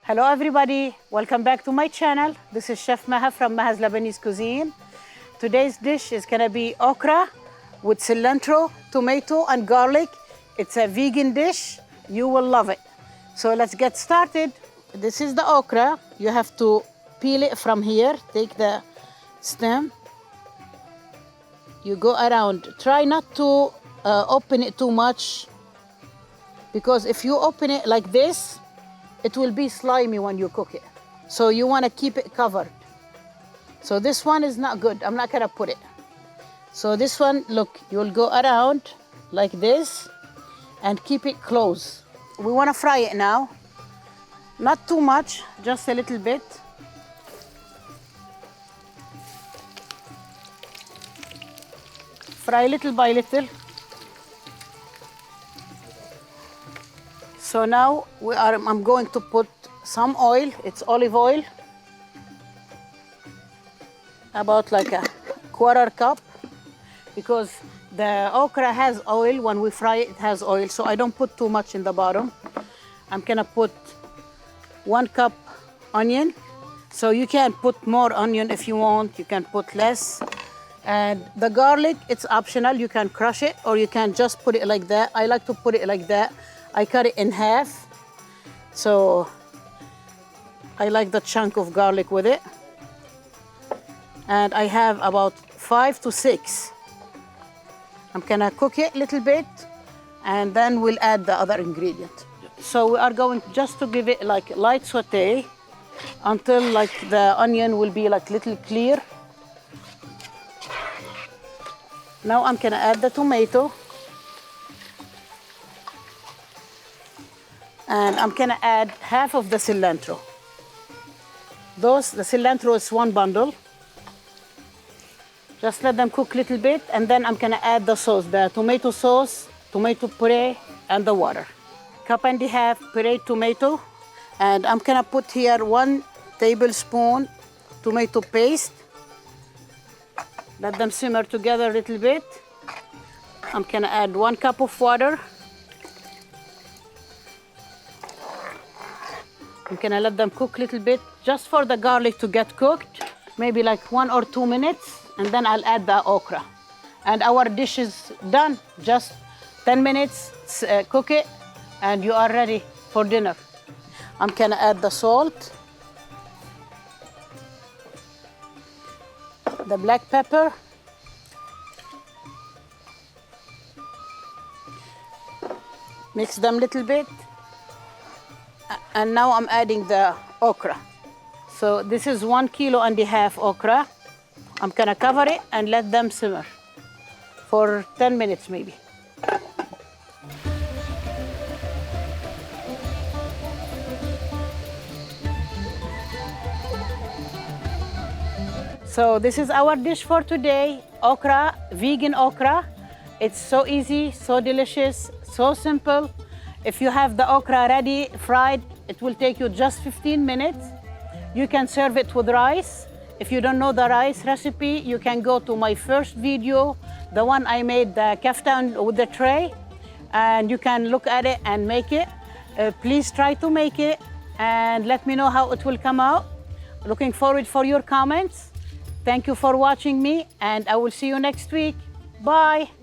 Hello everybody, welcome back to my channel. This is Chef Maha from Maha's Lebanese Cuisine. Today's dish is gonna be okra with cilantro, tomato and garlic. It's a vegan dish, you will love it. So let's get started. This is the okra. You have to peel it from here, take the stem. You go around, try not to open it too much, because if you open it like this, it will be slimy when you cook it. So you want to keep it covered. So this one is not good. I'm not going to put it. So this one, look, you'll go around like this and keep it close. We want to fry it now. Not too much, just a little bit. Fry little by little. So now I'm going to put some oil. It's olive oil, about like a quarter cup, because the okra has oil. When we fry it, it has oil, so I don't put too much in the bottom. I'm gonna put 1 cup onion. So you can put more onion if you want, you can put less. And the garlic, it's optional. You can crush it or you can just put it like that. I like to put it like that. I cut it in half, so I like the chunk of garlic with it. And I have about 5 to 6. I'm gonna cook it a little bit, and then we'll add the other ingredient. So we are going just to give it like light saute until like the onion will be like little clear. Now I'm gonna add the tomato. And I'm gonna add half of the cilantro. The cilantro is 1 bundle. Just let them cook a little bit, and then I'm gonna add the sauce, the tomato sauce, tomato puree, and the water. 1.5 cups pureed tomato, and I'm gonna put here 1 tablespoon tomato paste. Let them simmer together a little bit. I'm gonna add 1 cup of water. I'm gonna let them cook a little bit, just for the garlic to get cooked, maybe like 1 or 2 minutes, and then I'll add the okra. And our dish is done. Just 10 minutes, cook it, and you are ready for dinner. I'm gonna add the salt, the black pepper, mix them a little bit. And now I'm adding the okra. So this is 1.5 kilos okra. I'm gonna cover it and let them simmer for 10 minutes maybe. So this is our dish for today, okra, vegan okra. It's so easy, so delicious, so simple. If you have the okra ready, fried, it will take you just 15 minutes. You can serve it with rice. If you don't know the rice recipe, you can go to my first video, the one I made the kaftan with the tray, and you can look at it and make it. Please try to make it and let me know how it will come out. Looking forward for your comments. Thank you for watching me, and I will see you next week. Bye.